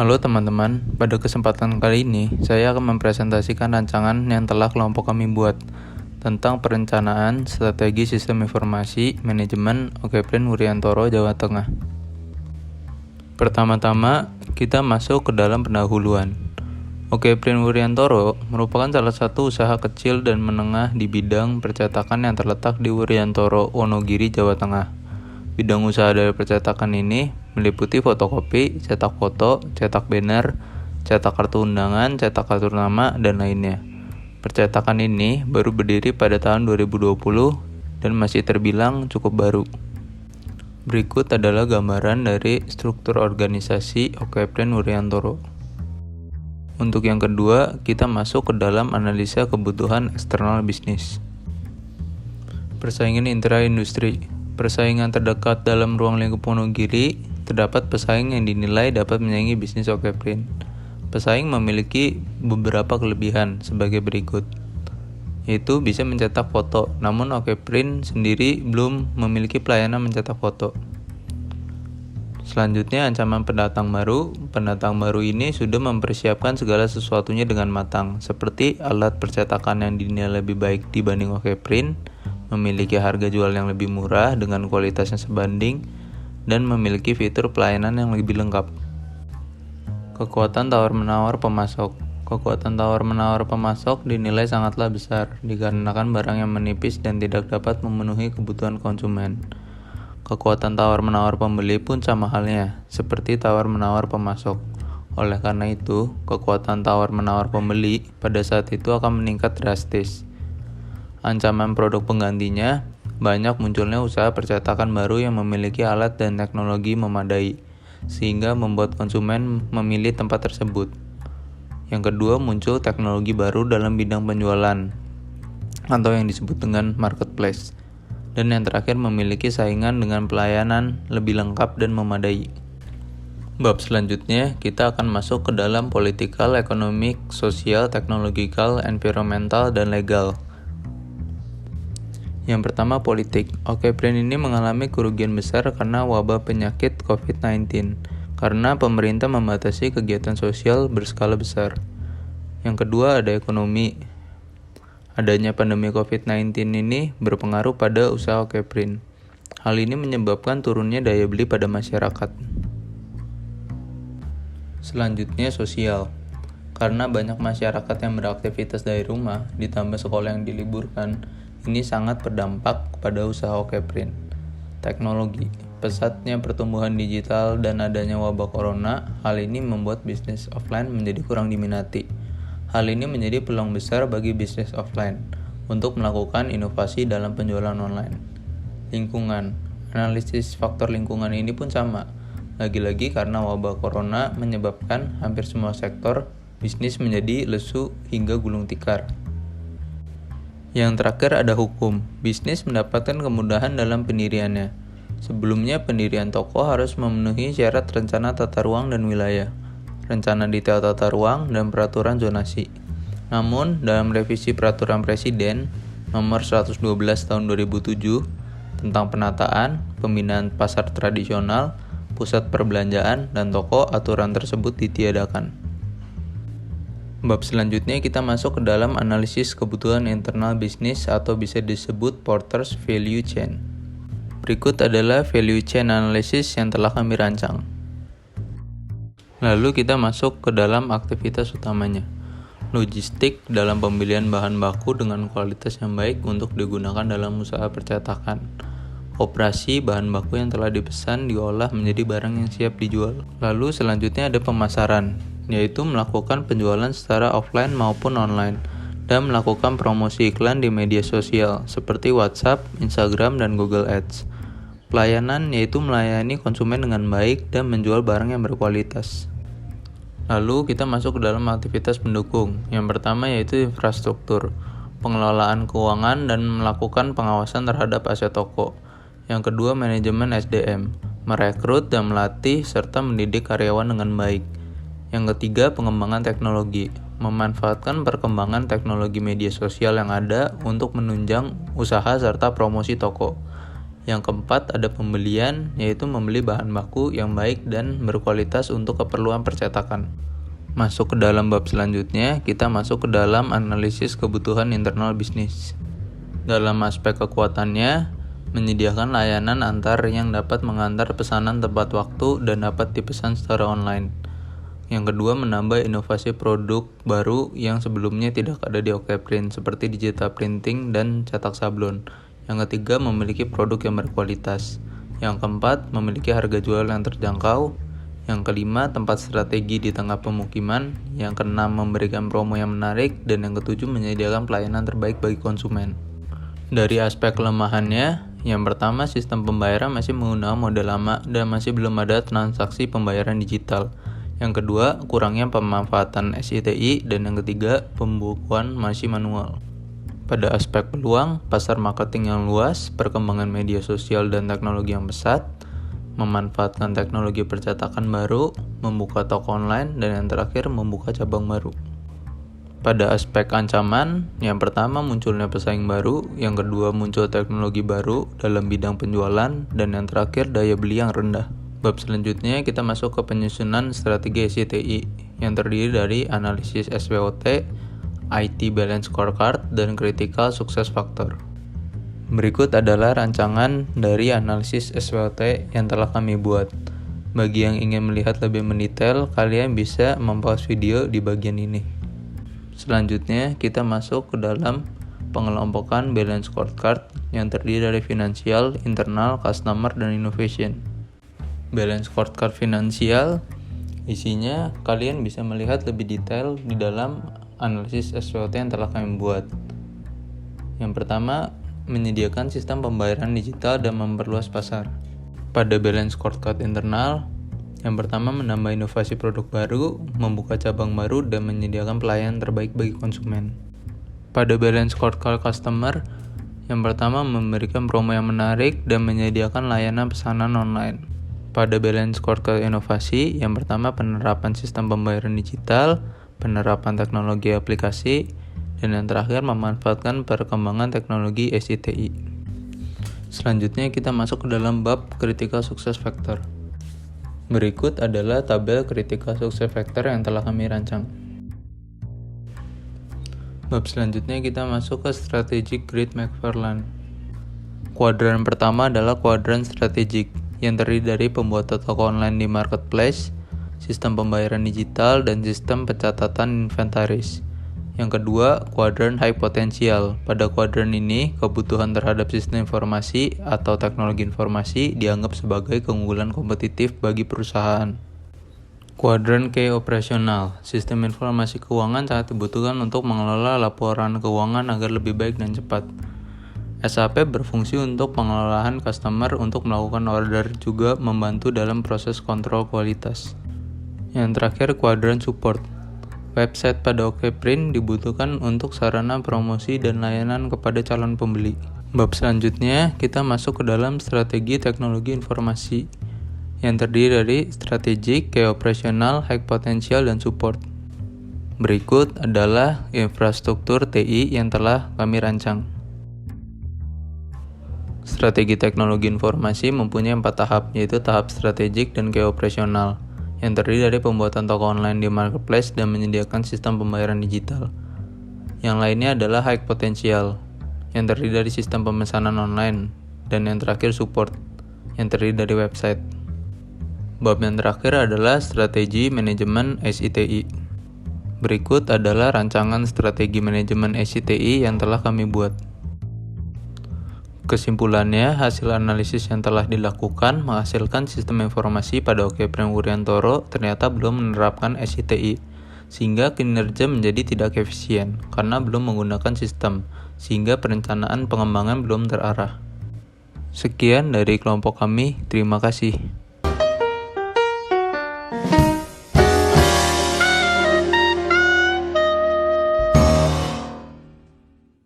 Halo teman-teman, pada kesempatan kali ini saya akan mempresentasikan rancangan yang telah kelompok kami buat tentang perencanaan strategi sistem informasi manajemen Okeprin Wuryantoro Jawa Tengah. Pertama-tama, kita masuk ke dalam pendahuluan. Okeprin Wuryantoro merupakan salah satu usaha kecil dan menengah di bidang percetakan yang terletak di Wuryantoro, Wonogiri, Jawa Tengah. Bidang usaha dari percetakan ini meliputi fotokopi, cetak foto, cetak banner, cetak kartu undangan, cetak kartu nama, dan lainnya. Percetakan ini baru berdiri pada tahun 2020 dan masih terbilang cukup baru. Berikut adalah gambaran dari struktur organisasi Okeprin Wuryantoro. Untuk yang kedua, kita masuk ke dalam analisa kebutuhan eksternal bisnis. Persaingan intra-industri. Persaingan terdekat dalam ruang lingkup Wonogiri, terdapat pesaing yang dinilai dapat menyaingi bisnis Okeprin. Pesaing memiliki beberapa kelebihan sebagai berikut, yaitu bisa mencetak foto, namun Okeprin sendiri belum memiliki pelayanan mencetak foto. Selanjutnya, ancaman pendatang baru. Pendatang baru ini sudah mempersiapkan segala sesuatunya dengan matang, seperti alat percetakan yang dinilai lebih baik dibanding Okeprin, memiliki harga jual yang lebih murah dengan kualitas yang sebanding, dan memiliki fitur pelayanan yang lebih lengkap. Kekuatan tawar-menawar pemasok. Kekuatan tawar-menawar pemasok dinilai sangatlah besar, dikarenakan barang yang menipis dan tidak dapat memenuhi kebutuhan konsumen. Kekuatan tawar-menawar pembeli pun sama halnya, seperti tawar-menawar pemasok. Oleh karena itu, kekuatan tawar-menawar pembeli pada saat itu akan meningkat drastis. Ancaman produk penggantinya, banyak munculnya usaha percetakan baru yang memiliki alat dan teknologi memadai, sehingga membuat konsumen memilih tempat tersebut. Yang kedua, muncul teknologi baru dalam bidang penjualan, atau yang disebut dengan marketplace. Dan yang terakhir, memiliki saingan dengan pelayanan lebih lengkap dan memadai. Bab selanjutnya, kita akan masuk ke dalam political, economic, social, technological, environmental, dan legal. Yang pertama, politik. Okeprin ini mengalami kerugian besar karena wabah penyakit COVID-19, karena pemerintah membatasi kegiatan sosial berskala besar. Yang kedua, ada ekonomi. Adanya pandemi COVID-19 ini berpengaruh pada usaha Okeprin. Hal ini menyebabkan turunnya daya beli pada masyarakat. Selanjutnya, sosial. Karena banyak masyarakat yang beraktivitas dari rumah, ditambah sekolah yang diliburkan, ini sangat berdampak kepada usaha Okeprin. Teknologi. Pesatnya pertumbuhan digital dan adanya wabah corona, hal ini membuat bisnis offline menjadi kurang diminati. Hal ini menjadi peluang besar bagi bisnis offline untuk melakukan inovasi dalam penjualan online. Lingkungan. Analisis faktor lingkungan ini pun sama. Lagi-lagi karena wabah corona menyebabkan hampir semua sektor bisnis menjadi lesu hingga gulung tikar. Yang terakhir ada hukum. Bisnis mendapatkan kemudahan dalam pendiriannya. Sebelumnya pendirian toko harus memenuhi syarat rencana tata ruang dan wilayah, rencana detail tata ruang, dan peraturan zonasi. Namun, dalam revisi Peraturan Presiden Nomor 112 Tahun 2007 tentang penataan, pembinaan pasar tradisional, pusat perbelanjaan, dan toko, aturan tersebut ditiadakan. Bab selanjutnya kita masuk ke dalam analisis kebutuhan internal bisnis atau bisa disebut Porter's Value Chain. Berikut adalah value chain analysis yang telah kami rancang. Lalu kita masuk ke dalam aktivitas utamanya. Logistik dalam pembelian bahan baku dengan kualitas yang baik untuk digunakan dalam usaha percetakan. Operasi bahan baku yang telah dipesan diolah menjadi barang yang siap dijual. Lalu selanjutnya ada pemasaran, yaitu melakukan penjualan secara offline maupun online, dan melakukan promosi iklan di media sosial seperti WhatsApp, Instagram, dan Google Ads. Pelayanan yaitu melayani konsumen dengan baik dan menjual barang yang berkualitas. Lalu kita masuk ke dalam aktivitas pendukung. Yang pertama yaitu infrastruktur, pengelolaan keuangan, dan melakukan pengawasan terhadap aset toko. Yang kedua, manajemen SDM, merekrut dan melatih serta mendidik karyawan dengan baik. Yang ketiga, pengembangan teknologi, memanfaatkan perkembangan teknologi media sosial yang ada untuk menunjang usaha serta promosi toko. Yang keempat ada pembelian, yaitu membeli bahan baku yang baik dan berkualitas untuk keperluan percetakan. Masuk ke dalam bab selanjutnya, kita masuk ke dalam analisis kebutuhan internal bisnis. Dalam aspek kekuatannya, menyediakan layanan antar yang dapat mengantar pesanan tepat waktu dan dapat dipesan secara online. Yang kedua, menambah inovasi produk baru yang sebelumnya tidak ada di Okeprint, seperti digital printing dan cetak sablon. Yang ketiga, memiliki produk yang berkualitas. Yang keempat, memiliki harga jual yang terjangkau. Yang kelima, tempat strategi di tengah pemukiman. Yang keenam, memberikan promo yang menarik. Dan yang ketujuh, menyediakan pelayanan terbaik bagi konsumen. Dari aspek kelemahannya, yang pertama, sistem pembayaran masih menggunakan model lama dan masih belum ada transaksi pembayaran digital. Yang kedua, kurangnya pemanfaatan SITI. Dan yang ketiga, pembukuan masih manual. Pada aspek peluang, pasar marketing yang luas, perkembangan media sosial dan teknologi yang pesat, memanfaatkan teknologi percetakan baru, membuka toko online, dan yang terakhir membuka cabang baru. Pada aspek ancaman, yang pertama munculnya pesaing baru, yang kedua muncul teknologi baru dalam bidang penjualan, dan yang terakhir daya beli yang rendah. Bab selanjutnya kita masuk ke penyusunan strategi SITI yang terdiri dari analisis SWOT, IT Balance Scorecard, dan Critical Success Factor. Berikut adalah rancangan dari analisis SWOT yang telah kami buat. Bagi yang ingin melihat lebih mendetail, kalian bisa mempause video di bagian ini. Selanjutnya, kita masuk ke dalam pengelompokan Balance Scorecard yang terdiri dari finansial, internal, customer, dan innovation. Balance Scorecard finansial, isinya kalian bisa melihat lebih detail di dalam analisis SWOT yang telah kami buat. Yang pertama, menyediakan sistem pembayaran digital dan memperluas pasar. Pada balance scorecard internal, yang pertama menambah inovasi produk baru, membuka cabang baru, dan menyediakan pelayanan terbaik bagi konsumen. Pada balance scorecard customer, yang pertama memberikan promo yang menarik dan menyediakan layanan pesanan online. Pada balance scorecard inovasi, yang pertama penerapan sistem pembayaran digital, penerapan teknologi aplikasi, dan yang terakhir memanfaatkan perkembangan teknologi SITI. Selanjutnya kita masuk ke dalam bab Critical Success Factor. Berikut adalah tabel Critical Success Factor yang telah kami rancang. Bab selanjutnya kita masuk ke Strategic Grid McFarlane. Kuadran pertama adalah kuadran strategik yang terdiri dari pembuatan toko online di marketplace, sistem pembayaran digital, dan sistem pencatatan inventaris. Yang kedua, kuadran high potential. Pada kuadran ini, kebutuhan terhadap sistem informasi atau teknologi informasi dianggap sebagai keunggulan kompetitif bagi perusahaan. Kuadran key operasional. Sistem informasi keuangan sangat dibutuhkan untuk mengelola laporan keuangan agar lebih baik dan cepat. SAP berfungsi untuk pengelolaan customer untuk melakukan order, juga membantu dalam proses kontrol kualitas. Yang terakhir, kuadran support. Website pada Okeprint dibutuhkan untuk sarana promosi dan layanan kepada calon pembeli. Bab selanjutnya, kita masuk ke dalam strategi teknologi informasi yang terdiri dari strategik, key operasional, high potential, dan support. Berikut adalah infrastruktur TI yang telah kami rancang. Strategi teknologi informasi mempunyai 4 tahap, yaitu tahap strategik dan key operasional, yang terdiri dari pembuatan toko online di marketplace dan menyediakan sistem pembayaran digital. Yang lainnya adalah high potential, yang terdiri dari sistem pemesanan online, dan yang terakhir support, yang terdiri dari website. Bab yang terakhir adalah strategi manajemen SITI. Berikut adalah rancangan strategi manajemen SITI yang telah kami buat. Kesimpulannya, hasil analisis yang telah dilakukan menghasilkan sistem informasi pada Okeprint Wuryantoro ternyata belum menerapkan SITI, sehingga kinerja menjadi tidak efisien karena belum menggunakan sistem, sehingga perencanaan pengembangan belum terarah. Sekian dari kelompok kami, terima kasih.